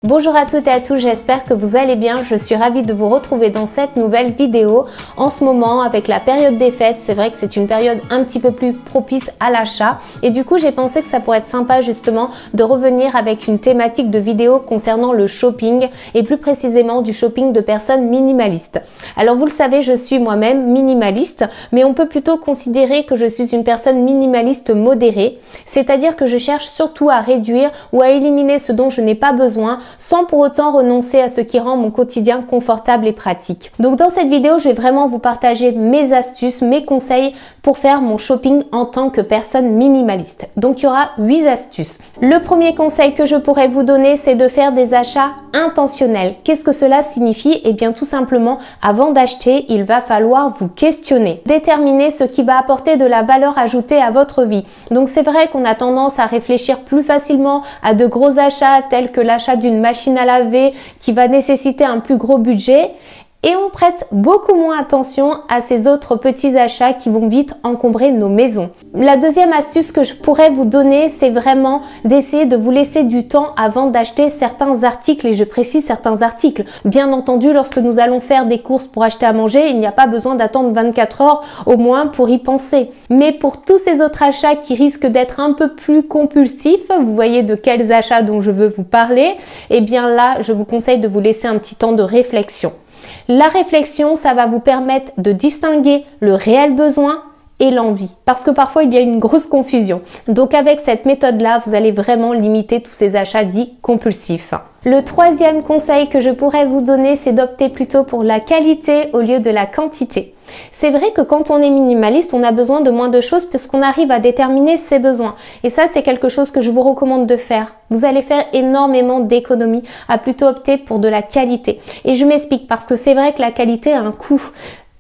Bonjour à toutes et à tous, j'espère que vous allez bien. Je suis ravie de vous retrouver dans cette nouvelle vidéo. En ce moment, avec la période des fêtes, c'est vrai que c'est une période un petit peu plus propice à l'achat. Et du coup, j'ai pensé que ça pourrait être sympa justement de revenir avec une thématique de vidéo concernant le shopping et plus précisément du shopping de personnes minimalistes. Alors vous le savez, je suis moi-même minimaliste, mais on peut plutôt considérer que je suis une personne minimaliste modérée. C'est-à-dire que je cherche surtout à réduire ou à éliminer ce dont je n'ai pas besoin, sans pour autant renoncer à ce qui rend mon quotidien confortable et pratique. Donc dans cette vidéo, je vais vraiment vous partager mes astuces, mes conseils pour faire mon shopping en tant que personne minimaliste. Donc il y aura 8 astuces. Le premier conseil que je pourrais vous donner, c'est de faire des achats intentionnels. Qu'est-ce que cela signifie? Eh bien tout simplement, avant d'acheter, il va falloir vous questionner. Déterminer ce qui va apporter de la valeur ajoutée à votre vie. Donc c'est vrai qu'on a tendance à réfléchir plus facilement à de gros achats tels que l'achat d'une machine à laver qui va nécessiter un plus gros budget et on prête beaucoup moins attention à ces autres petits achats qui vont vite encombrer nos maisons. La deuxième astuce que je pourrais vous donner, c'est vraiment d'essayer de vous laisser du temps avant d'acheter certains articles, et je précise certains articles. Bien entendu, lorsque nous allons faire des courses pour acheter à manger, il n'y a pas besoin d'attendre 24 heures au moins pour y penser. Mais pour tous ces autres achats qui risquent d'être un peu plus compulsifs, vous voyez de quels achats dont je veux vous parler, eh bien là, je vous conseille de vous laisser un petit temps de réflexion. La réflexion, ça va vous permettre de distinguer le réel besoin et l'envie. Parce que parfois, il y a une grosse confusion. Donc avec cette méthode-là, vous allez vraiment limiter tous ces achats dits compulsifs. Le troisième conseil que je pourrais vous donner, c'est d'opter plutôt pour la qualité au lieu de la quantité. C'est vrai que quand on est minimaliste, on a besoin de moins de choses puisqu'on arrive à déterminer ses besoins. Et ça, c'est quelque chose que je vous recommande de faire. Vous allez faire énormément d'économies à plutôt opter pour de la qualité. Et je m'explique parce que c'est vrai que la qualité a un coût.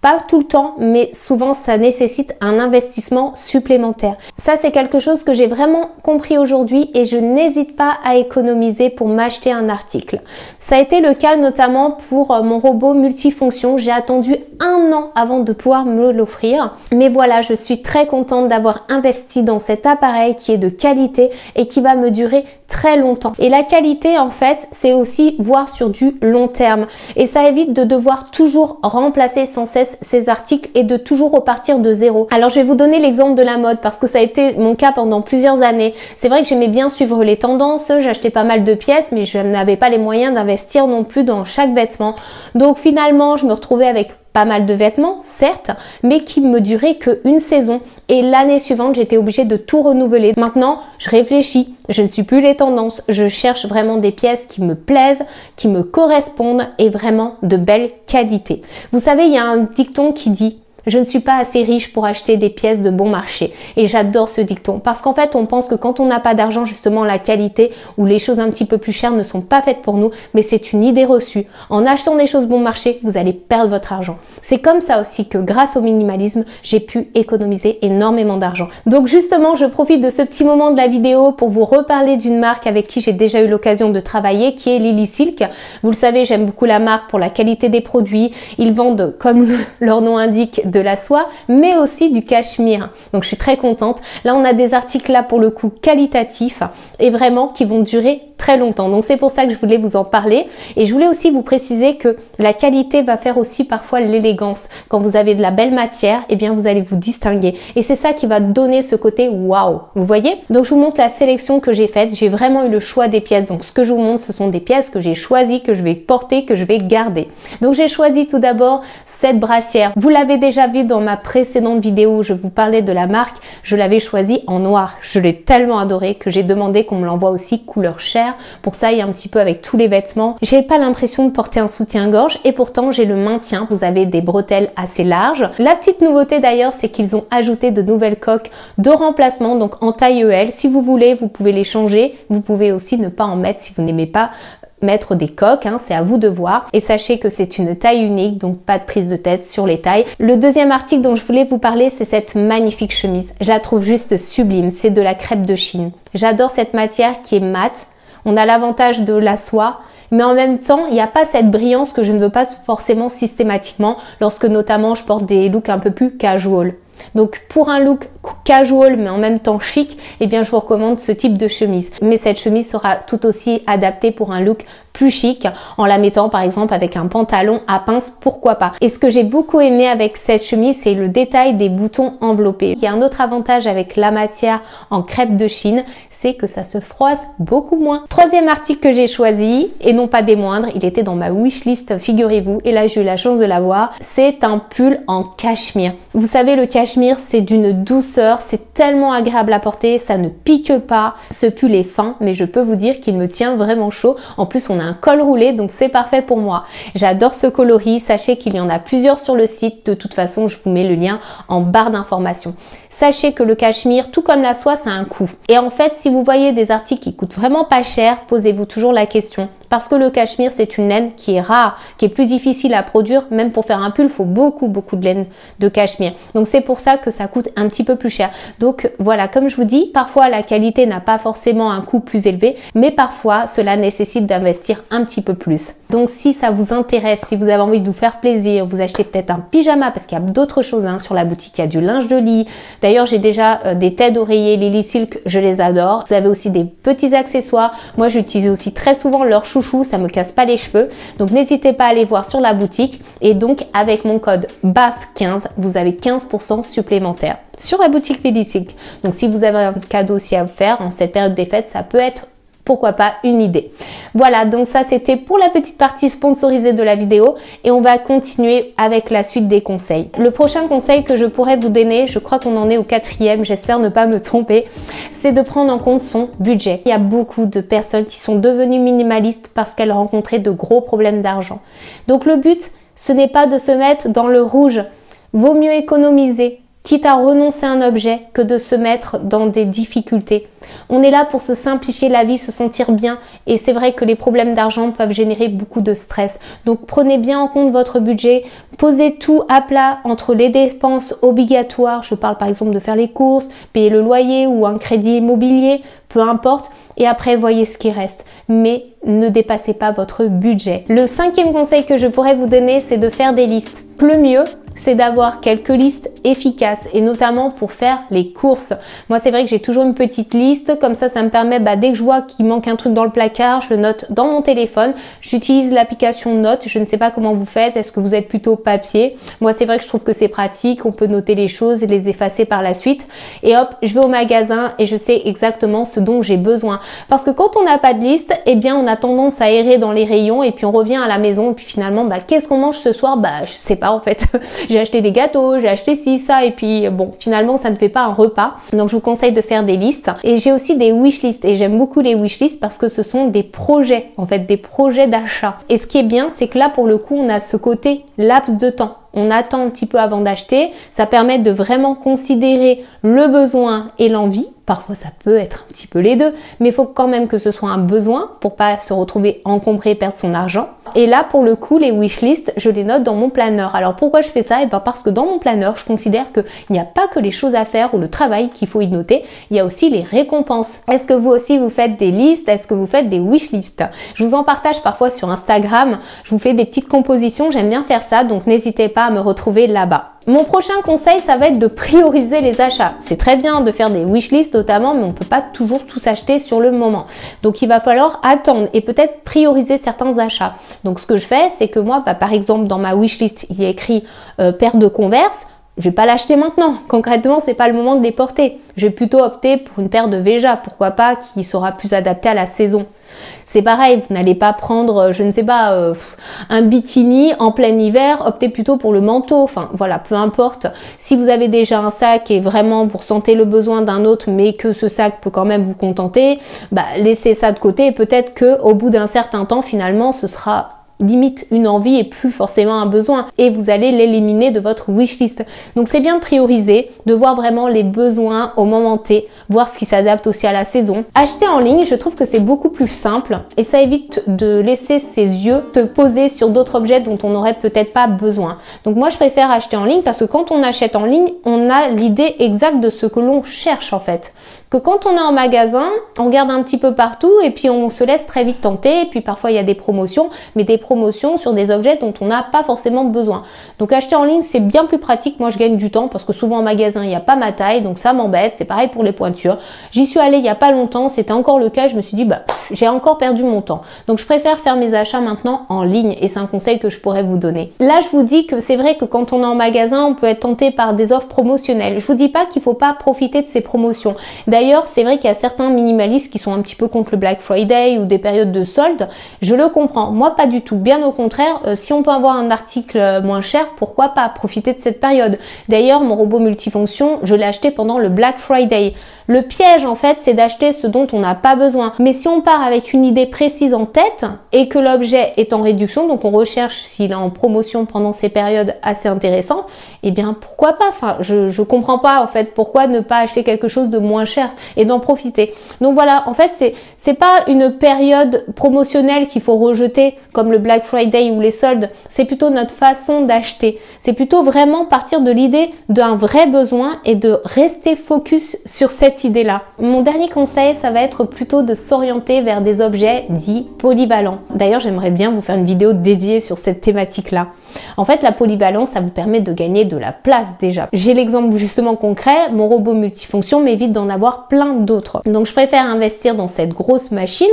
Pas tout le temps, mais souvent ça nécessite un investissement supplémentaire. Ça, c'est quelque chose que j'ai vraiment compris aujourd'hui et je n'hésite pas à économiser pour m'acheter un article. Ça a été le cas notamment pour mon robot multifonction. J'ai attendu 1 an avant de pouvoir me l'offrir. Mais voilà, je suis très contente d'avoir investi dans cet appareil qui est de qualité et qui va me durer très longtemps. Et la qualité, en fait, c'est aussi voir sur du long terme. Et ça évite de devoir toujours remplacer sans cesse ces articles et de toujours repartir de zéro. Alors je vais vous donner l'exemple de la mode parce que ça a été mon cas pendant plusieurs années. C'est vrai que j'aimais bien suivre les tendances, j'achetais pas mal de pièces mais je n'avais pas les moyens d'investir non plus dans chaque vêtement. Donc finalement je me retrouvais avec pas mal de vêtements, certes, mais qui me duraient qu'une saison. Et l'année suivante, j'étais obligée de tout renouveler. Maintenant, je réfléchis. Je ne suis plus les tendances. Je cherche vraiment des pièces qui me plaisent, qui me correspondent et vraiment de belle qualité. Vous savez, il y a un dicton qui dit: je ne suis pas assez riche pour acheter des pièces de bon marché. Et j'adore ce dicton parce qu'en fait, on pense que quand on n'a pas d'argent, justement, la qualité ou les choses un petit peu plus chères ne sont pas faites pour nous, mais c'est une idée reçue. En achetant des choses bon marché, vous allez perdre votre argent. C'est comme ça aussi que grâce au minimalisme, j'ai pu économiser énormément d'argent. Donc justement, je profite de ce petit moment de la vidéo pour vous reparler d'une marque avec qui j'ai déjà eu l'occasion de travailler, qui est Lily Silk. Vous le savez, j'aime beaucoup la marque pour la qualité des produits. Ils vendent, comme leur nom indique, de la soie, mais aussi du cachemire. Donc je suis très contente. Là, on a des articles là pour le coup qualitatifs et vraiment qui vont durer très longtemps. Donc c'est pour ça que je voulais vous en parler. Et je voulais aussi vous préciser que la qualité va faire aussi parfois l'élégance. Quand vous avez de la belle matière, eh bien vous allez vous distinguer. Et c'est ça qui va donner ce côté waouh. Vous voyez? Donc je vous montre la sélection que j'ai faite. J'ai vraiment eu le choix des pièces. Donc ce que je vous montre, ce sont des pièces que j'ai choisies, que je vais porter, que je vais garder. Donc j'ai choisi tout d'abord cette brassière. Vous l'avez déjà vu dans ma précédente vidéo où je vous parlais de la marque. Je l'avais choisie en noir. Je l'ai tellement adorée que j'ai demandé qu'on me l'envoie aussi couleur chair. Pour ça, il y a un petit peu avec tous les vêtements. J'ai pas l'impression de porter un soutien-gorge et pourtant j'ai le maintien. Vous avez des bretelles assez larges. La petite nouveauté d'ailleurs, c'est qu'ils ont ajouté de nouvelles coques de remplacement, donc en taille EL. Si vous voulez, vous pouvez les changer. Vous pouvez aussi ne pas en mettre si vous n'aimez pas mettre des coques, c'est à vous de voir. Et sachez que c'est une taille unique, donc pas de prise de tête sur les tailles. Le deuxième article dont je voulais vous parler, c'est cette magnifique chemise. Je la trouve juste sublime. C'est de la crêpe de Chine. J'adore cette matière qui est mate. On a l'avantage de la soie, mais en même temps, il n'y a pas cette brillance que je ne veux pas forcément systématiquement lorsque notamment je porte des looks un peu plus casual. Donc pour un look casual mais en même temps chic, eh bien je vous recommande ce type de chemise. Mais cette chemise sera tout aussi adaptée pour un look plus chic en la mettant par exemple avec un pantalon à pince, pourquoi pas. Et ce que j'ai beaucoup aimé avec cette chemise, c'est le détail des boutons enveloppés. Il y a un autre avantage avec la matière en crêpe de Chine, c'est que ça se froisse beaucoup moins. Troisième article que j'ai choisi, et non pas des moindres, il était dans ma wishlist, figurez-vous, et là j'ai eu la chance de l'avoir, c'est un pull en cachemire. Vous savez, le cachemire, c'est d'une douceur, c'est tellement agréable à porter, ça ne pique pas. Ce pull est fin, mais je peux vous dire qu'il me tient vraiment chaud. En plus, on a un col roulé, donc c'est parfait pour moi. J'adore ce coloris, sachez qu'il y en a plusieurs sur le site, de toute façon, je vous mets le lien en barre d'informations. Sachez que le cachemire, tout comme la soie, ça a un coût. Et en fait, si vous voyez des articles qui coûtent vraiment pas cher, posez-vous toujours la question. Parce que le cachemire, c'est une laine qui est rare, qui est plus difficile à produire. Même pour faire un pull, il faut beaucoup de laine de cachemire. Donc c'est pour ça que ça coûte un petit peu plus cher. Donc voilà, comme je vous dis, parfois la qualité n'a pas forcément un coût plus élevé, mais parfois cela nécessite d'investir un petit peu plus. Donc si ça vous intéresse, si vous avez envie de vous faire plaisir, vous achetez peut-être un pyjama, parce qu'il y a d'autres choses sur la boutique, il y a du linge de lit. D'ailleurs, j'ai déjà des têtes d'oreiller Lily Silk, je les adore. Vous avez aussi des petits accessoires. Moi, j'utilise aussi très souvent leur chouchou, ça me casse pas les cheveux. Donc n'hésitez pas à aller voir sur la boutique. Et donc avec mon code BAF15, vous avez 15% supplémentaire sur la boutique Lily Silk. Donc si vous avez un cadeau aussi à vous faire en cette période des fêtes, ça peut être pourquoi pas une idée. Voilà, donc ça c'était pour la petite partie sponsorisée de la vidéo et on va continuer avec la suite des conseils. Le prochain conseil que je pourrais vous donner, je crois qu'on en est au 4e, j'espère ne pas me tromper, c'est de prendre en compte son budget. Il y a beaucoup de personnes qui sont devenues minimalistes parce qu'elles rencontraient de gros problèmes d'argent. Donc le but, ce n'est pas de se mettre dans le rouge. Vaut mieux économiser, quitte à renoncer à un objet, que de se mettre dans des difficultés. On est là pour se simplifier la vie, se sentir bien, et c'est vrai que les problèmes d'argent peuvent générer beaucoup de stress. Donc prenez bien en compte votre budget, posez tout à plat entre les dépenses obligatoires, je parle par exemple de faire les courses, payer le loyer ou un crédit immobilier, peu importe, et après voyez ce qui reste. Mais ne dépassez pas votre budget. Le 5e conseil que je pourrais vous donner, c'est de faire des listes. Le mieux, c'est d'avoir quelques listes efficaces et notamment pour faire les courses. Moi, c'est vrai que j'ai toujours une petite liste, comme ça me permet, dès que je vois qu'il manque un truc dans le placard, je le note dans mon téléphone. J'utilise l'application Notes, je ne sais pas comment vous faites, est-ce que vous êtes plutôt papier? Moi, c'est vrai que je trouve que c'est pratique, on peut noter les choses et les effacer par la suite. Et hop, je vais au magasin et je sais exactement ce dont j'ai besoin. Parce que quand on n'a pas de liste, eh bien, on a tendance à errer dans les rayons et puis on revient à la maison et puis finalement, qu'est-ce qu'on mange ce soir? Je sais pas en fait. J'ai acheté des gâteaux, j'ai acheté ci, ça et puis bon, finalement ça ne fait pas un repas. Donc je vous conseille de faire des listes. Et j'ai aussi des wishlists et j'aime beaucoup les wishlists parce que ce sont des projets, en fait des projets d'achat. Et ce qui est bien, c'est que là pour le coup on a ce côté laps de temps. On attend un petit peu avant d'acheter. Ça permet de vraiment considérer le besoin et l'envie. Parfois, ça peut être un petit peu les deux, mais il faut quand même que ce soit un besoin pour pas se retrouver encombré et perdre son argent. Et là, pour le coup, les wishlists, je les note dans mon planeur. Alors, pourquoi je fais ça? Parce que dans mon planeur, je considère qu'il n'y a pas que les choses à faire ou le travail qu'il faut y noter. Il y a aussi les récompenses. Est-ce que vous aussi, vous faites des listes? Est-ce que vous faites des wishlists? Je vous en partage parfois sur Instagram. Je vous fais des petites compositions. J'aime bien faire ça, donc n'hésitez pas à me retrouver là-bas. Mon prochain conseil, ça va être de prioriser les achats. C'est très bien de faire des wishlists notamment, mais on ne peut pas toujours tout s'acheter sur le moment. Donc il va falloir attendre et peut-être prioriser certains achats. Donc ce que je fais, c'est que moi, par exemple, dans ma wishlist, il y a écrit paire de Converse. Je vais pas l'acheter maintenant. Concrètement, c'est pas le moment de les porter. Je vais plutôt opter pour une paire de Veja, pourquoi pas, qui sera plus adaptée à la saison. C'est pareil, vous n'allez pas prendre, je ne sais pas, un bikini en plein hiver, optez plutôt pour le manteau. Enfin, voilà, peu importe. Si vous avez déjà un sac et vraiment vous ressentez le besoin d'un autre, mais que ce sac peut quand même vous contenter, laissez ça de côté et peut-être que au bout d'un certain temps, finalement, ce sera limite une envie et plus forcément un besoin et vous allez l'éliminer de votre wishlist. Donc c'est bien de prioriser, de voir vraiment les besoins au moment T, voir ce qui s'adapte aussi à la saison. Acheter en ligne, je trouve que c'est beaucoup plus simple et ça évite de laisser ses yeux se poser sur d'autres objets dont on n'aurait peut-être pas besoin. Donc moi je préfère acheter en ligne parce que quand on achète en ligne, on a l'idée exacte de ce que l'on cherche en fait. que quand on est en magasin, on regarde un petit peu partout et puis on se laisse très vite tenter. Et puis parfois il y a des promotions, mais des promotions sur des objets dont on n'a pas forcément besoin. Donc acheter en ligne, c'est bien plus pratique. Moi je gagne du temps parce que souvent en magasin il n'y a pas ma taille, donc ça m'embête. C'est pareil pour les pointures. J'y suis allée il n'y a pas longtemps, c'était encore le cas. Je me suis dit j'ai encore perdu mon temps. Donc je préfère faire mes achats maintenant en ligne et c'est un conseil que je pourrais vous donner. Là je vous dis que c'est vrai que quand on est en magasin, on peut être tenté par des offres promotionnelles. Je vous dis pas qu'il faut pas profiter de ces promotions. D'ailleurs, c'est vrai qu'il y a certains minimalistes qui sont un petit peu contre le Black Friday ou des périodes de soldes. Je le comprends. Moi, pas du tout. Bien au contraire, si on peut avoir un article moins cher, pourquoi pas profiter de cette période. D'ailleurs, mon robot multifonction, je l'ai acheté pendant le Black Friday. Le piège, en fait, c'est d'acheter ce dont on n'a pas besoin. Mais si on part avec une idée précise en tête et que l'objet est en réduction, donc on recherche s'il est en promotion pendant ces périodes assez intéressantes, eh bien, pourquoi pas? Enfin, je comprends pas, en fait, pourquoi ne pas acheter quelque chose de moins cher et d'en profiter. Donc voilà, en fait, c'est pas une période promotionnelle qu'il faut rejeter comme le Black Friday ou les soldes. C'est plutôt notre façon d'acheter. C'est plutôt vraiment partir de l'idée d'un vrai besoin et de rester focus sur cette idée-là. Mon dernier conseil, ça va être plutôt de s'orienter vers des objets dits polyvalents. D'ailleurs, j'aimerais bien vous faire une vidéo dédiée sur cette thématique-là. En fait, la polyvalence, ça vous permet de gagner de la place déjà. J'ai l'exemple justement concret, mon robot multifonction m'évite d'en avoir plein d'autres. Donc, je préfère investir dans cette grosse machine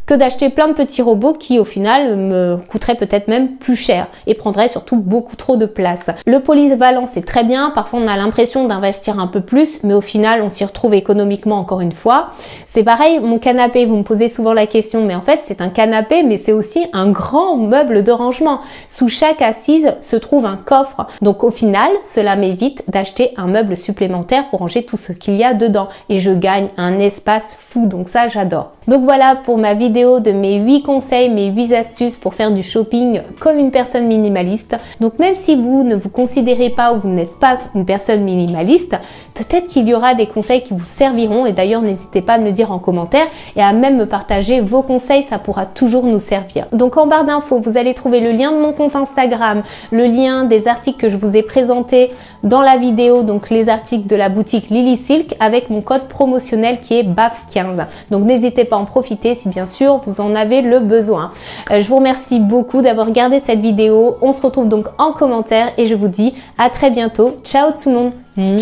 que d'acheter plein de petits robots qui au final me coûteraient peut-être même plus cher et prendraient surtout beaucoup trop de place. Le polyvalent c'est très bien, parfois on a l'impression d'investir un peu plus mais au final on s'y retrouve économiquement encore une fois. C'est pareil, mon canapé, vous me posez souvent la question mais en fait c'est un canapé mais c'est aussi un grand meuble de rangement. Sous chaque assise se trouve un coffre. Donc au final cela m'évite d'acheter un meuble supplémentaire pour ranger tout ce qu'il y a dedans et je gagne un espace fou, donc ça j'adore. Donc voilà pour ma vidéo de mes 8 conseils, mes 8 astuces pour faire du shopping comme une personne minimaliste. Donc même si vous ne vous considérez pas ou vous n'êtes pas une personne minimaliste, peut-être qu'il y aura des conseils qui vous serviront et d'ailleurs n'hésitez pas à me le dire en commentaire et à même me partager vos conseils, ça pourra toujours nous servir. Donc en barre d'infos, vous allez trouver le lien de mon compte Instagram, le lien des articles que je vous ai présentés dans la vidéo, donc les articles de la boutique Lily Silk avec mon code promotionnel qui est BAF15. Donc n'hésitez pas à en profiter si bien sûr vous en avez le besoin. Je vous remercie beaucoup d'avoir regardé cette vidéo. On se retrouve donc en commentaire et je vous dis à très bientôt. Ciao tout le monde.